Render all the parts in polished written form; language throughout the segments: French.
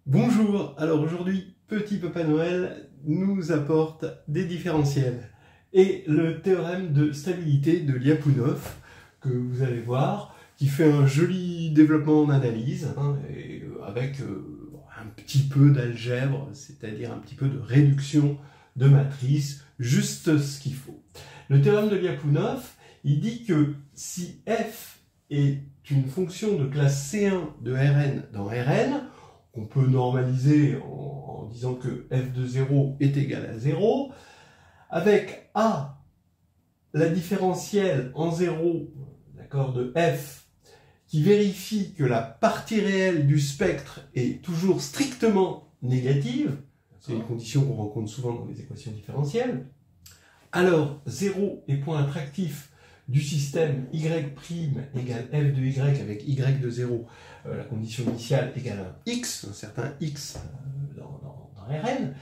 Bonjour, alors aujourd'hui, Petit Papa Noël nous apporte des différentiels et le théorème de stabilité de Lyapunov que vous allez voir, qui fait un joli développement en analyse avec un petit peu d'algèbre, c'est-à-dire un petit peu de réduction de matrice, juste ce qu'il faut. Le théorème de Lyapunov, il dit que si f est une fonction de classe C1 de Rn dans Rn, on peut normaliser en disant que f de 0 est égal à 0, avec A, la différentielle en 0 de f, qui vérifie que la partie réelle du spectre est toujours strictement négative, c'est une condition qu'on rencontre souvent dans les équations différentielles, alors 0 est point attractif du système y' égale f de y avec y de 0, la condition initiale égale un x, un certain x dans Rn.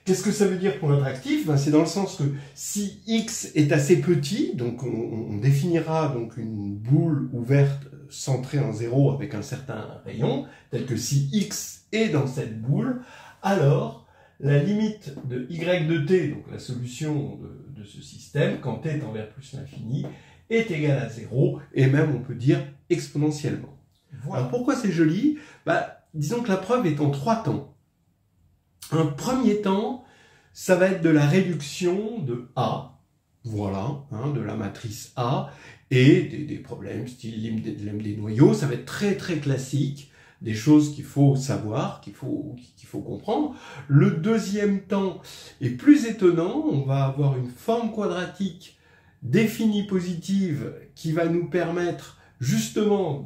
Qu'est-ce que ça veut dire point attractif? C'est dans le sens que si x est assez petit, donc on définira donc une boule ouverte centrée en 0 avec un certain rayon, tel que si x est dans cette boule, alors la limite de y de t, donc la solution de ce système, quand t tend vers plus l'infini, est égale à 0, et même on peut dire exponentiellement. Voilà. Alors pourquoi c'est joli? Disons que la preuve est en 3 temps. Un premier temps, ça va être de la réduction de A, voilà, de la matrice A, et des problèmes style lemme des noyaux, ça va être très très classique, des choses qu'il faut savoir, qu'il faut comprendre. Le deuxième temps est plus étonnant, on va avoir une forme quadratique définie positive qui va nous permettre justement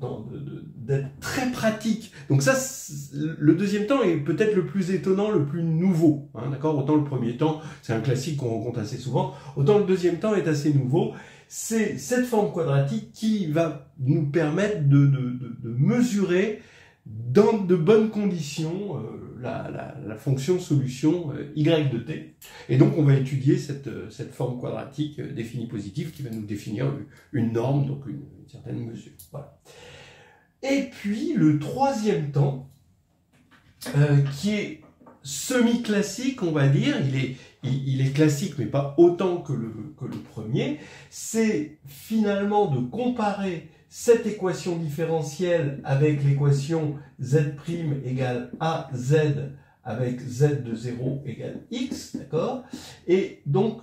d'être très pratique. Donc ça, le deuxième temps est peut-être le plus étonnant, le plus nouveau. D'accord ? Autant le premier temps, c'est un classique qu'on rencontre assez souvent, autant le deuxième temps est assez nouveau. C'est cette forme quadratique qui va nous permettre de mesurer dans de bonnes conditions la fonction solution y de t. Et donc on va étudier cette forme quadratique définie positive qui va nous définir une norme, donc une certaine mesure. Voilà. Et puis le troisième temps, qui est semi-classique, on va dire, il est classique mais pas autant que le premier, c'est finalement de comparer cette équation différentielle avec l'équation z' égale az avec z de 0 égale x, d'accord? Et donc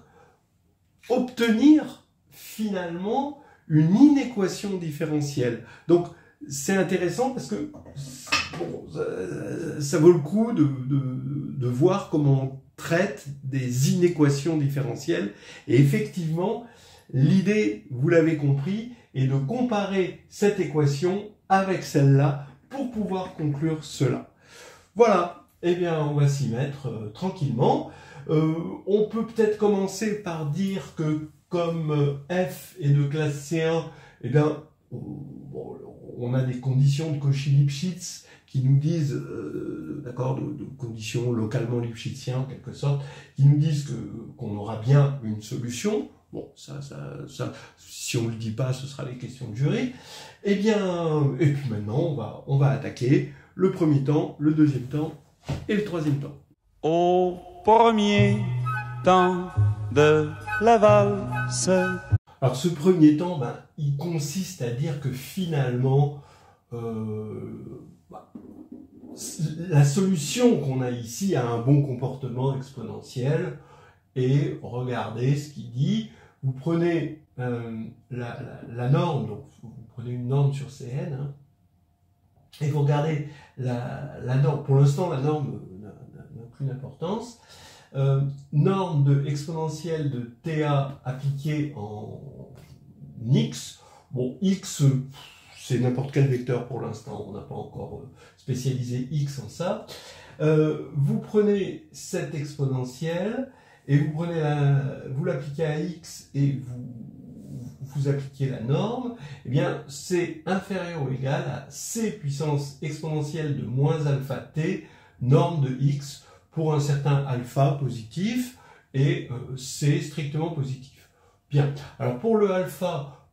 obtenir finalement une inéquation différentielle. Donc c'est intéressant parce que ça vaut le coup de voir comment on traite des inéquations différentielles. Et effectivement, l'idée, vous l'avez compris, est de comparer cette équation avec celle-là pour pouvoir conclure cela. Voilà, eh bien on va s'y mettre tranquillement. On peut peut-être commencer par dire que comme f est de classe C1, eh bien, on a des conditions de Cauchy-Lipschitz qui nous disent, d'accord, de conditions localement lipschitziennes en quelque sorte, qui nous disent qu'on aura bien une solution. Bon, ça, si on ne le dit pas, ce sera les questions de jury. Eh bien, et puis maintenant, on va attaquer le premier temps, le deuxième temps et le troisième temps. Au premier temps de la valse. Alors ce premier temps, il consiste à dire que finalement, la solution qu'on a ici a un bon comportement exponentiel. Et regardez ce qu'il dit. Vous prenez la norme, donc vous prenez une norme sur Cn, et vous regardez la norme. Pour l'instant, la norme n'a plus d'importance. Norme de exponentielle de TA appliquée en x. Bon, x, c'est n'importe quel vecteur pour l'instant, on n'a pas encore spécialisé x en ça. Vous prenez cette exponentielle et vous l'appliquez à x et vous appliquez la norme, eh bien c'est inférieur ou égal à c puissance exponentielle de moins alpha t, norme de x pour un certain alpha positif et c strictement positif. Bien, alors pour le alpha,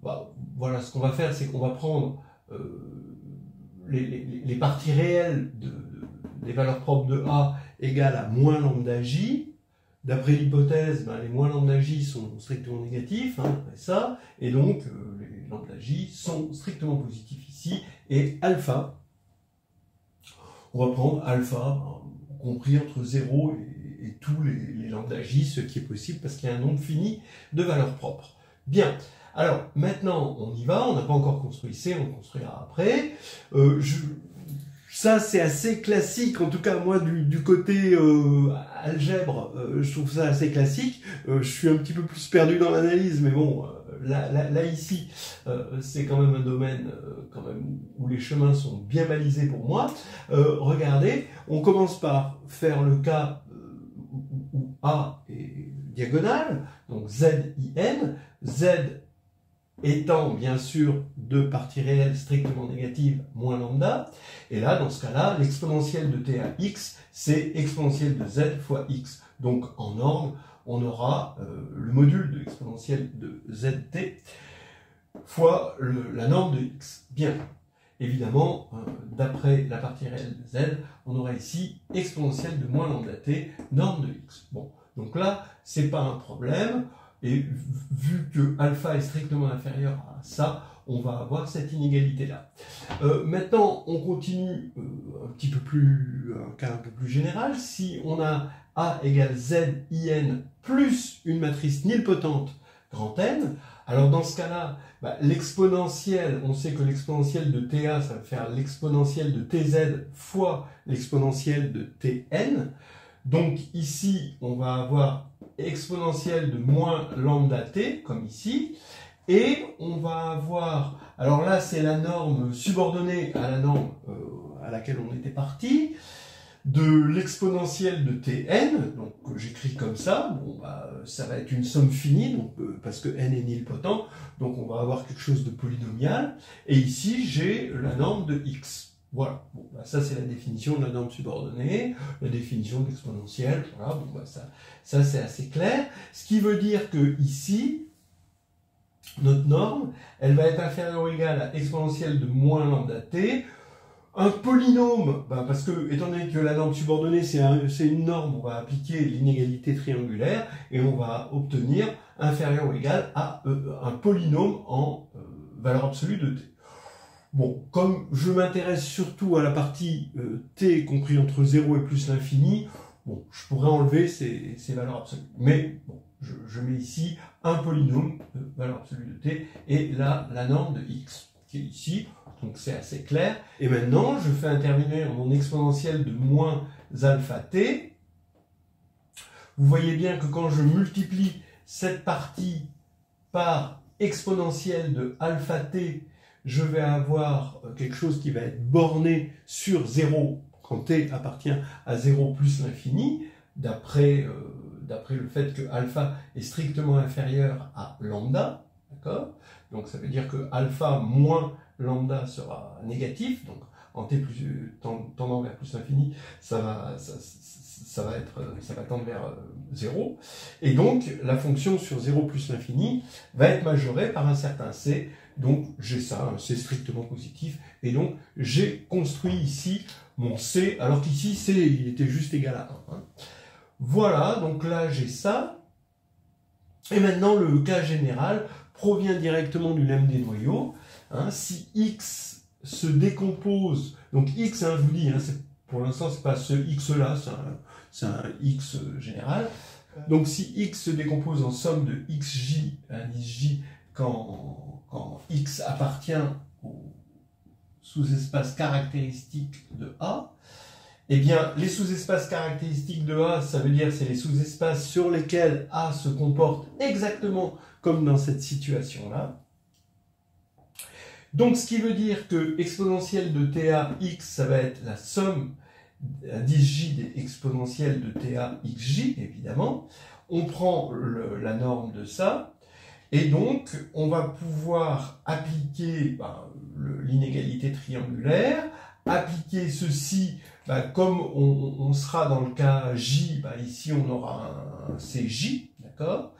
voilà, ce qu'on va faire, c'est qu'on va prendre les parties réelles les valeurs propres de A égale à moins lambda J. D'après l'hypothèse, les moins lambda J sont strictement négatifs, ça, et donc les lambda J sont strictement positifs ici, et alpha, on va prendre alpha, compris entre 0 et tous les lambda J, ce qui est possible parce qu'il y a un nombre fini de valeurs propres. Bien, alors maintenant on y va, on n'a pas encore construit C, on construira après. Ça c'est assez classique, en tout cas moi du côté algèbre, je trouve ça assez classique. Je suis un petit peu plus perdu dans l'analyse, mais bon, là ici, c'est quand même un domaine quand même où les chemins sont bien balisés pour moi. Regardez, on commence par faire le cas où A est diagonale, donc ZIN, Z étant bien sûr deux parties réelles strictement négatives moins lambda, et là dans ce cas-là l'exponentielle de t à x c'est exponentielle de z fois x, donc en norme on aura le module de l'exponentielle de zt fois la norme de x. Bien, évidemment d'après la partie réelle de z on aura ici exponentielle de moins lambda t norme de x. Bon, donc là c'est pas un problème. Et vu que alpha est strictement inférieur à ça, on va avoir cette inégalité-là. Maintenant, on continue un peu plus général. Si on a A égale ZIN plus une matrice nilpotente grand N, alors dans ce cas-là, l'exponentielle, on sait que l'exponentielle de TA, ça va faire l'exponentielle de TZ fois l'exponentielle de TN. Donc ici, on va avoir exponentielle de moins lambda t, comme ici, et on va avoir, alors là c'est la norme subordonnée à la norme à laquelle on était parti, de l'exponentielle de tn, donc j'écris comme ça, bon, ça va être une somme finie, donc, parce que n est nilpotent, donc on va avoir quelque chose de polynomial, et ici j'ai la norme de x. Voilà, bon, ça c'est la définition de la norme subordonnée, la définition de l'exponentielle, voilà, bon, ça c'est assez clair. Ce qui veut dire que ici, notre norme, elle va être inférieure ou égale à exponentielle de moins lambda t. Un polynôme, parce que étant donné que la norme subordonnée c'est une norme, on va appliquer l'inégalité triangulaire et on va obtenir inférieur ou égal à un polynôme en valeur absolue de t. Bon, comme je m'intéresse surtout à la partie t compris entre 0 et plus l'infini, bon, je pourrais enlever ces valeurs absolues. Mais bon, je mets ici un polynôme de valeur absolue de t et là la norme de x qui est ici, donc c'est assez clair. Et maintenant, je fais intervenir mon exponentielle de moins alpha t. Vous voyez bien que quand je multiplie cette partie par exponentielle de alpha t, je vais avoir quelque chose qui va être borné sur 0 quand t appartient à 0 plus l'infini, d'après le fait que alpha est strictement inférieur à lambda, d'accord? Donc ça veut dire que alpha moins lambda sera négatif, donc en t tendant vers plus l'infini, ça va tendre vers 0, et donc la fonction sur 0 plus l'infini va être majorée par un certain c. Donc j'ai ça, un C strictement positif, et donc j'ai construit ici mon C, alors qu'ici C il était juste égal à 1. Voilà, donc là j'ai ça, et maintenant le cas général provient directement du lemme des noyaux. Si X se décompose, donc X, je vous dis, pour l'instant c'est pas ce X là, c'est un X général, donc si X se décompose en somme de XJ, indice J, quand X appartient au sous-espace caractéristique de A, eh bien, les sous-espaces caractéristiques de A, ça veut dire c'est les sous-espaces sur lesquels A se comporte exactement comme dans cette situation-là. Donc, ce qui veut dire que exponentielle de TA x, ça va être la somme indice J des exponentielles de TA xj, évidemment. On prend la norme de ça. Et donc, on va pouvoir appliquer l'inégalité triangulaire, appliquer ceci, comme on sera dans le cas J, ici on aura un CJ, d'accord?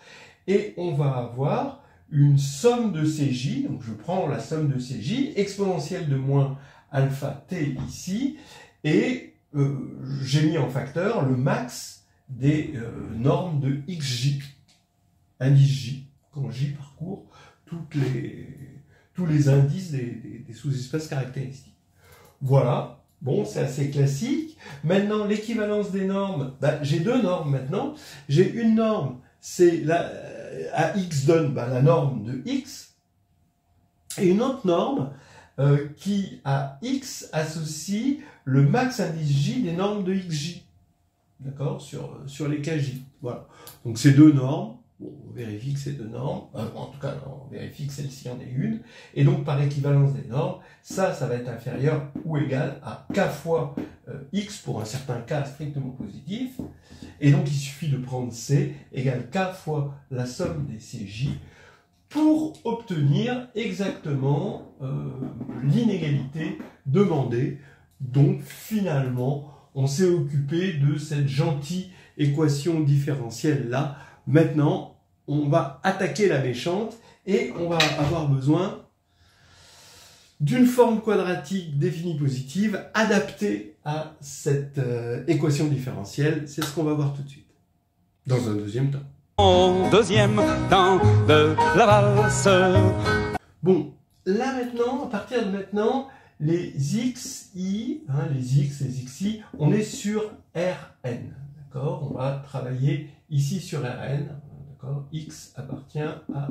Et on va avoir une somme de CJ, donc je prends la somme de CJ, exponentielle de moins alpha t ici, et j'ai mis en facteur le max des normes de xj, indice j, quand j parcourt tous les indices des sous-espaces caractéristiques. Voilà. Bon, c'est assez classique. Maintenant, l'équivalence des normes, j'ai deux normes maintenant. J'ai une norme, c'est à x donne la norme de x, et une autre norme qui à x associe le max indice j des normes de xj, d'accord, sur les kj. Voilà. Donc ces deux normes. Bon, on vérifie que c'est deux normes, en tout cas, on vérifie que celle-ci en est une, et donc par équivalence des normes, ça va être inférieur ou égal à k fois x pour un certain k strictement positif, et donc il suffit de prendre c égale k fois la somme des cj pour obtenir exactement l'inégalité demandée. Donc finalement, on s'est occupé de cette gentille équation différentielle là. Maintenant, on va attaquer la méchante et on va avoir besoin d'une forme quadratique définie positive adaptée à cette équation différentielle. C'est ce qu'on va voir tout de suite, dans un deuxième temps. Au deuxième temps de la valse. Bon, là maintenant, à partir de maintenant, les xi, les x, les xi, on est sur Rn. D'accord, on va travailler ici sur Rn. D'accord, x appartient à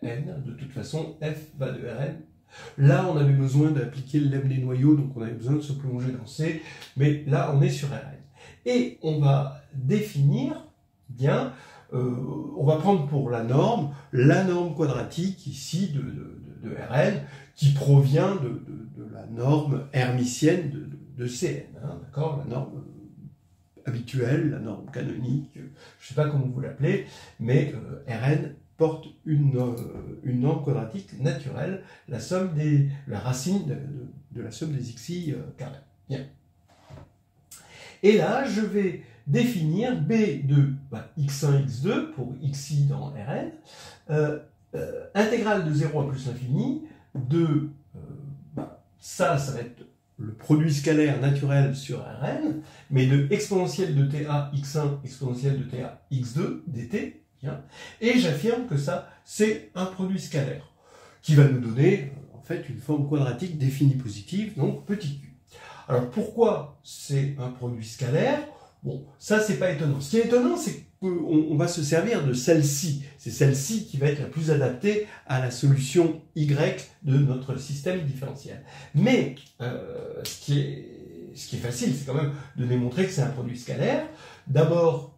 Rn. De toute façon, f va de Rn. Là, on avait besoin d'appliquer le lemme des noyaux, donc on avait besoin de se plonger dans C. Mais là, on est sur Rn. Et on va définir bien, on va prendre pour la norme quadratique ici de Rn qui provient de la norme hermitienne de Cn. D'accord, la norme habituelle, la norme canonique, je ne sais pas comment vous l'appelez, mais Rn porte une norme quadratique naturelle, la racine de la somme des xi carré. Bien. Et là, je vais définir b de x1, x2 pour xi dans Rn, intégrale de 0 à plus l'infini de ça va être le produit scalaire naturel sur Rn, mais de exponentielle de ta x1, exponentielle de ta x2 dt, bien, et j'affirme que ça, c'est un produit scalaire, qui va nous donner, en fait, une forme quadratique définie positive, donc petit q. Alors, pourquoi c'est un produit scalaire? Bon, ça, c'est pas étonnant. Ce qui est étonnant, c'est qu'on va se servir de celle-ci. C'est celle-ci qui va être la plus adaptée à la solution y de notre système différentiel. Mais ce qui est facile, c'est quand même de démontrer que c'est un produit scalaire. D'abord,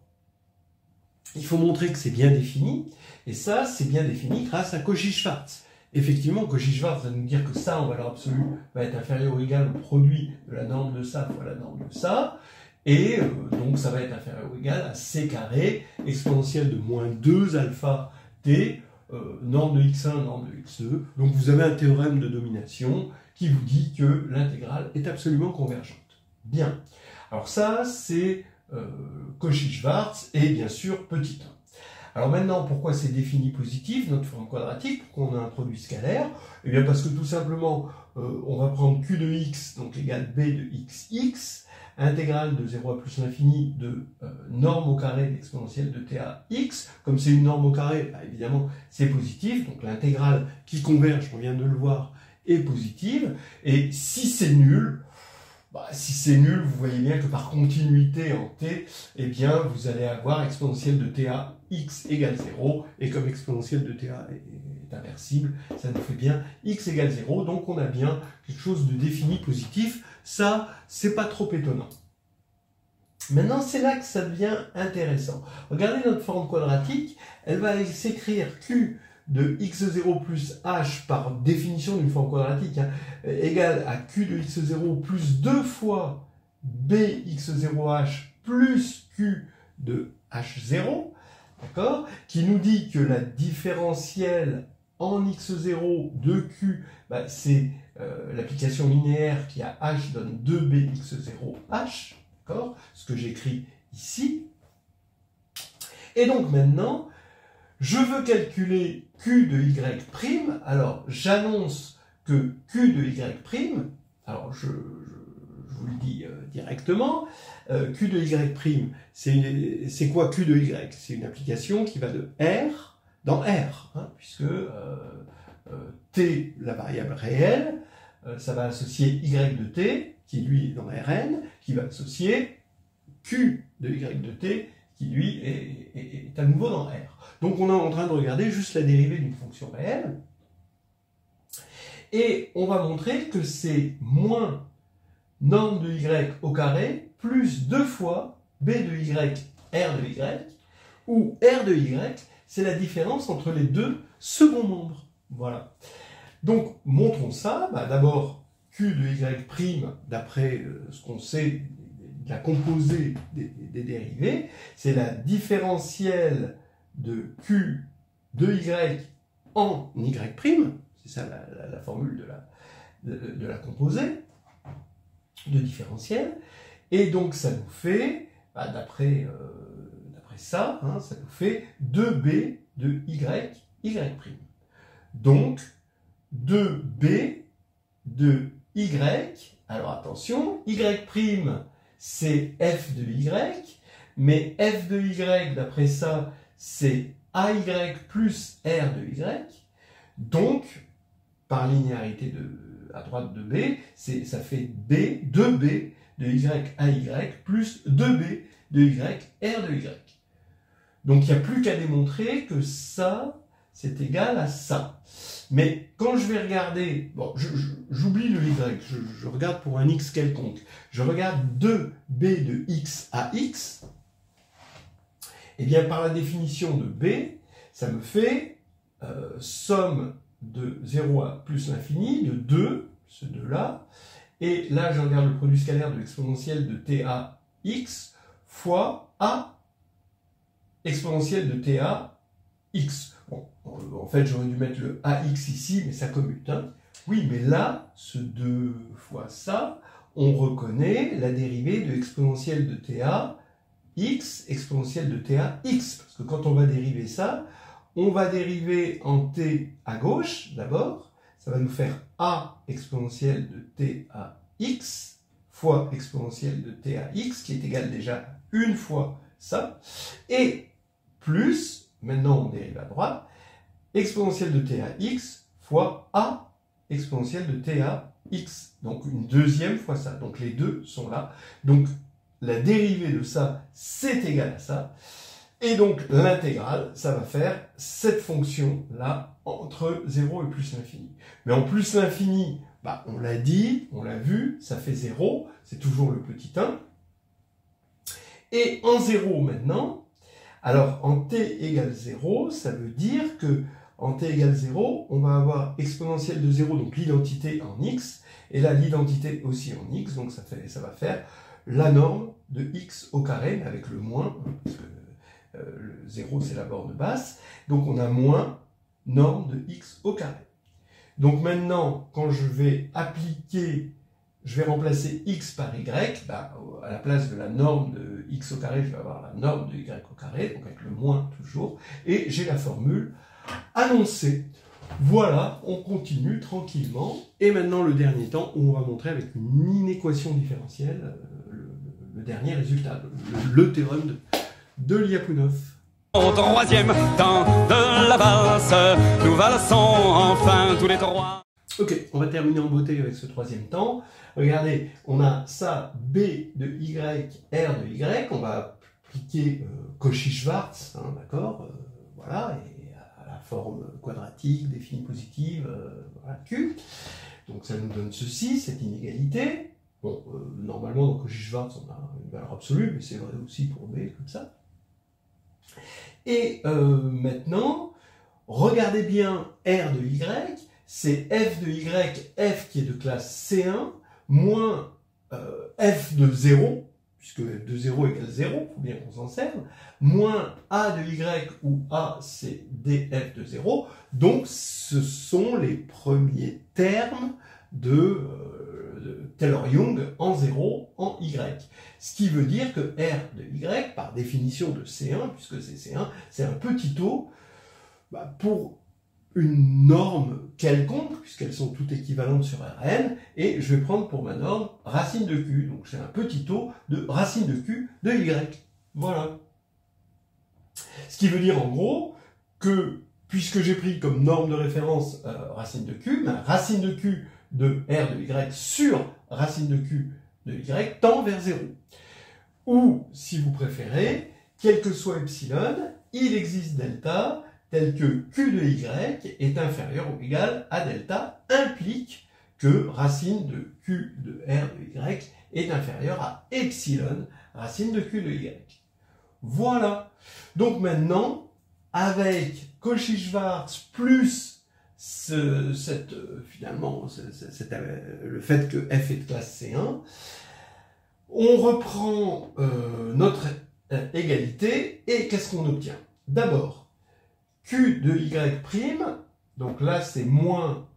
il faut montrer que c'est bien défini. Et ça, c'est bien défini grâce à Cauchy-Schwarz. Effectivement, Cauchy-Schwarz va nous dire que ça, en valeur absolue, va être inférieur ou égal au produit de la norme de ça fois la norme de ça. Et donc ça va être inférieur ou égal à c carré, exponentielle de moins 2 alpha t, norme de x1, norme de x2. Donc vous avez un théorème de domination qui vous dit que l'intégrale est absolument convergente. Bien. Alors ça, c'est Cauchy-Schwarz et bien sûr petit 1. Alors maintenant, pourquoi c'est défini positif, notre forme quadratique, pourquoi on a un produit scalaire? Eh bien parce que tout simplement, on va prendre q de x, donc égal b de xx, intégrale de 0 à plus l'infini de norme au carré d'exponentielle de tax. Comme c'est une norme au carré, évidemment, c'est positif, donc l'intégrale qui converge, on vient de le voir, est positive. Et si c'est nul, vous voyez bien que par continuité en t, eh bien, vous allez avoir exponentielle de tax égale 0, et comme exponentielle de ta est inversible, ça nous fait bien x égale 0, donc on a bien quelque chose de défini positif. Ça, c'est pas trop étonnant. Maintenant, c'est là que ça devient intéressant. Regardez notre forme quadratique, elle va s'écrire q de x0 plus h par définition d'une forme quadratique, égale à q de x0 plus 2 fois bx0h plus q de h0, d'accord, qui nous dit que la différentielle en x0 de q, c'est l'application linéaire qui à h donne 2bx0h, d'accord, ce que j'écris ici. Et donc maintenant, je veux calculer q de y', alors j'annonce que q de y', alors je vous le dis directement. Q de Y', c'est quoi Q de Y? C'est une application qui va de R dans R, hein, puisque T, la variable réelle, ça va associer Y de T, qui lui est dans Rn, qui va associer Q de Y de T, qui lui est à nouveau dans R. Donc on est en train de regarder juste la dérivée d'une fonction réelle. Et on va montrer que c'est moins norme de Y au carré plus 2 fois B de Y, R de Y, où R de Y, c'est la différence entre les deux seconds membres. Voilà. Donc, montrons ça. Bah, d'abord, Q de Y', d'après ce qu'on sait de la composée des dérivés, c'est la différentielle de Q de Y en Y'. C'est ça la formule de la composée, de différentiel. Et donc, ça nous fait, bah, d'après ça, hein, ça nous fait 2B de Y'. Donc, 2B de Y, alors attention, Y', c'est F de Y, mais F de Y, d'après ça, c'est AY plus R de Y. Donc, par linéarité à droite de B, ça fait 2B de Y AY plus 2B de Y R de Y. Donc, il n'y a plus qu'à démontrer que ça, c'est égal à ça. Mais quand je vais regarder, bon, j'oublie le Y, je regarde pour un X quelconque. Je regarde 2B de X à X. Et bien, par la définition de B, ça me fait somme de 0 à plus l'infini, de 2, ce 2-là. Et là, je regarde le produit scalaire de l'exponentielle de TA x fois A exponentielle de TA x. Bon, en fait, j'aurais dû mettre le AX ici, mais ça commute. Hein. Oui, mais là, ce 2 fois ça, on reconnaît la dérivée de exponentielle de TA x, exponentielle de TA x. Parce que quand on va dériver ça, on va dériver en t à gauche, d'abord. Ça va nous faire A exponentielle de TA x fois exponentielle de TA x, qui est égal déjà une fois ça. Et plus, maintenant on dérive à droite, exponentielle de TAx fois A exponentielle de TAx. Donc une deuxième fois ça. Donc les deux sont là. Donc la dérivée de ça, c'est égal à ça. Et donc l'intégrale, ça va faire cette fonction-là entre 0 et plus l'infini. Mais en plus l'infini, bah, on l'a dit, on l'a vu, ça fait 0, c'est toujours le petit 1. Et en 0 maintenant, alors en t égale 0, ça veut dire que en t égale 0, on va avoir exponentielle de 0, donc l'identité en x, et là l'identité aussi en x, donc ça va faire la norme de x au carré, avec le moins, parce que le 0 c'est la borne basse, donc on a moins norme de x au carré. Donc maintenant, quand je vais appliquer, je vais remplacer x par y, bah, à la place de la norme de x au carré, je vais avoir la norme de y au carré, donc avec le moins toujours, et j'ai la formule annoncée. Voilà, on continue tranquillement. Et maintenant, le dernier temps, où on va montrer avec une inéquation différentielle le dernier résultat, le théorème de Lyapunov. Au troisième temps de la valse, nous valsons enfin tous les trois. Ok, on va terminer en beauté avec ce troisième temps. Regardez, on a ça, B de Y, R de Y. On va appliquer Cauchy-Schwarz, hein, d'accord, voilà, et à la forme quadratique, définie positive, voilà, Q. Donc ça nous donne ceci, cette inégalité. Bon, normalement, dans Cauchy-Schwarz, on a une valeur absolue, mais c'est vrai aussi pour B, comme ça. Et maintenant, regardez bien R de Y, c'est F de Y, F qui est de classe C1, moins F de 0, puisque F de 0 égale 0, il faut bien qu'on s'en serve, moins A de Y, où A c'est DF de 0, donc ce sont les premiers termes de Taylor-Young en 0, en Y. Ce qui veut dire que R de Y, par définition de C1, puisque c'est C1, c'est un petit taux, bah, pour une norme quelconque, puisqu'elles sont toutes équivalentes sur Rn, et je vais prendre pour ma norme racine de Q. Donc j'ai un petit taux de racine de Q de Y. Voilà. Ce qui veut dire en gros que, puisque j'ai pris comme norme de référence racine de Q, ma racine de Q de R de Y sur racine de Q de Y tend vers 0. Ou, si vous préférez, quel que soit epsilon, il existe delta tel que Q de Y est inférieur ou égal à delta, implique que racine de Q de R de Y est inférieure à epsilon, racine de Q de Y. Voilà. Donc maintenant, avec Cauchy-Schwarz plus le fait que f est de classe C1, on reprend notre égalité et qu'est-ce qu'on obtient? D'abord, Q de Y', donc là c'est moins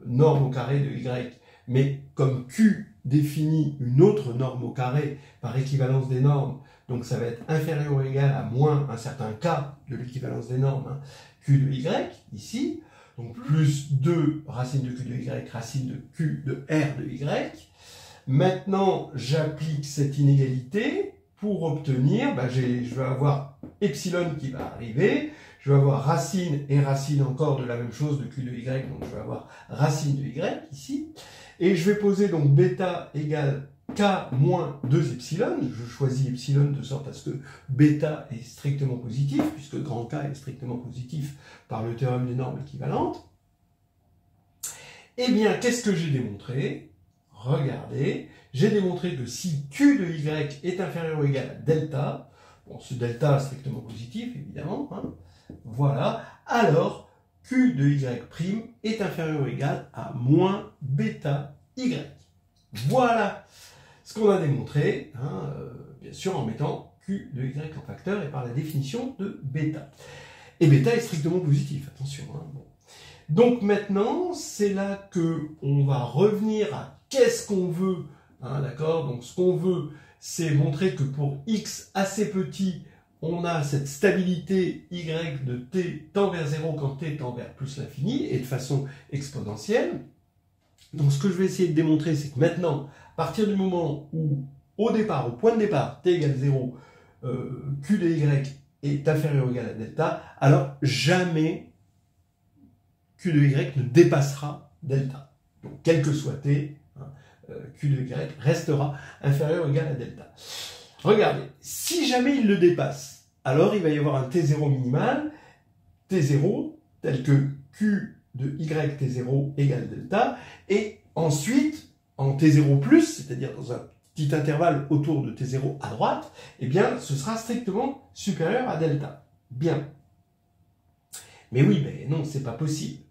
norme au carré de Y, mais comme Q définit une autre norme au carré par équivalence des normes, donc ça va être inférieur ou égal à moins un certain K de l'équivalence des normes, hein, Q de Y, ici, donc plus 2 racine de Q de Y, racine de Q de R de Y. Maintenant, j'applique cette inégalité pour obtenir, je vais avoir epsilon qui va arriver, je vais avoir racine et racine encore de la même chose de Q de Y, donc je vais avoir racine de Y ici, et je vais poser donc bêta égale K moins 2 epsilon, je choisis epsilon de sorte à ce que bêta est strictement positif, puisque grand K est strictement positif par le théorème des normes équivalentes. Eh bien, qu'est-ce que j'ai démontré? Regardez, j'ai démontré que si Q de Y est inférieur ou égal à delta, bon, ce delta est strictement positif, évidemment, hein, voilà, alors Q de Y' est inférieur ou égal à moins bêta Y. Voilà ce qu'on a démontré, hein, bien sûr en mettant Q de Y en facteur et par la définition de bêta. Et bêta est strictement positif, attention. Hein, bon. Donc maintenant, c'est là qu'on va revenir à qu'est-ce qu'on veut, hein, d'accord? Donc ce qu'on veut, c'est montrer que pour x assez petit, on a cette stabilité y de t tend vers 0 quand t tend vers plus l'infini, et de façon exponentielle. Donc ce que je vais essayer de démontrer, c'est que maintenant, à partir du moment où, au départ, au point de départ, t égale 0, q de y est inférieur ou égal à delta, alors jamais q de y ne dépassera delta. Donc quel que soit t, q de y restera inférieur ou égal à delta. Regardez, si jamais il le dépasse, alors il va y avoir un t0 minimal, t0, tel que q de y t0 égale delta, et ensuite, en t0+, c'est-à-dire dans un petit intervalle autour de t0 à droite, eh bien, ce sera strictement supérieur à delta. Bien. Mais oui, mais non, c'est pas possible.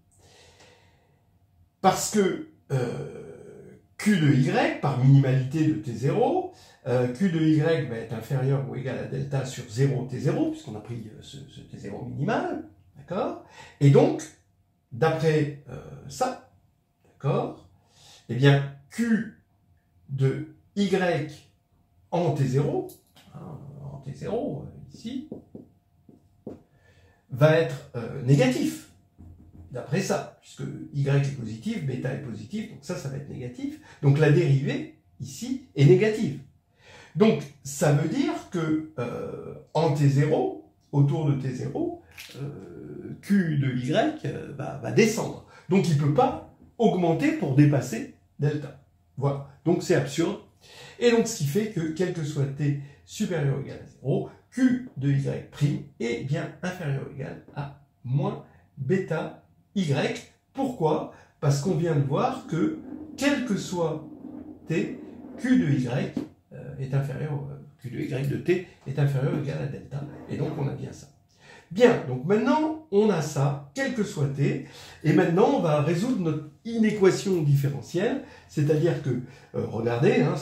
Parce que Q de Y, par minimalité de T0, Q de Y va être inférieur ou égal à delta sur 0 T0, puisqu'on a pris ce T0 minimal, d'accord? Et donc, d'après ça, d'accord, eh bien, Q de Y en T0, en T0, ici, va être négatif. D'après ça, puisque y est positif, bêta est positif, donc ça va être négatif. Donc la dérivée, ici, est négative. Donc, ça veut dire que en T0, autour de T0, Q de Y va descendre. Donc il ne peut pas augmenter pour dépasser delta. Voilà. Donc c'est absurde. Et donc ce qui fait que, quel que soit T supérieur ou égal à 0, Q de Y' est bien inférieur ou égal à moins bêta Y. Pourquoi? Parce qu'on vient de voir que, quel que soit T, Q de Y est inférieur, Q de Y de T est inférieur ou égal à delta. Et donc on a bien ça. Bien, donc maintenant on a ça, quel que soit T, et maintenant on va résoudre notre inéquation différentielle, c'est-à-dire que, regardez, hein,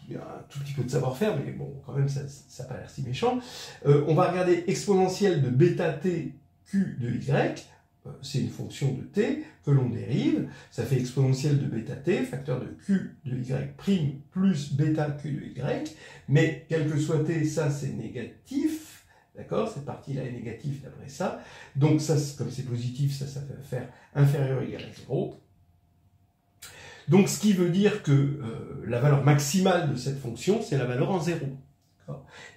il y a un tout petit peu de savoir-faire, mais bon, quand même ça n'a pas l'air si méchant, on va regarder exponentielle de bêta T Q de Y, c'est une fonction de t que l'on dérive, ça fait exponentielle de bêta t, facteur de q de y' plus bêta q de y, mais quel que soit t, ça c'est négatif, D'accord? Cette partie-là est négative d'après ça. Donc, ça, comme c'est positif, ça va faire inférieur ou égal à 0. Donc, ce qui veut dire que la valeur maximale de cette fonction, c'est la valeur en 0.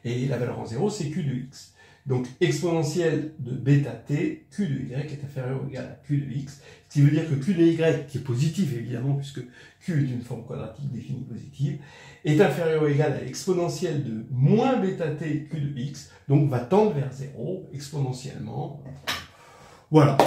Et la valeur en 0, c'est q de x. Donc, exponentielle de bêta t, q de y est inférieur ou égal à q de x. Ce qui veut dire que q de y, qui est positif évidemment, puisque q est une forme quadratique définie positive, est inférieur ou égal à l'exponentielle de moins bêta t q de x, donc va tendre vers 0 exponentiellement. Voilà.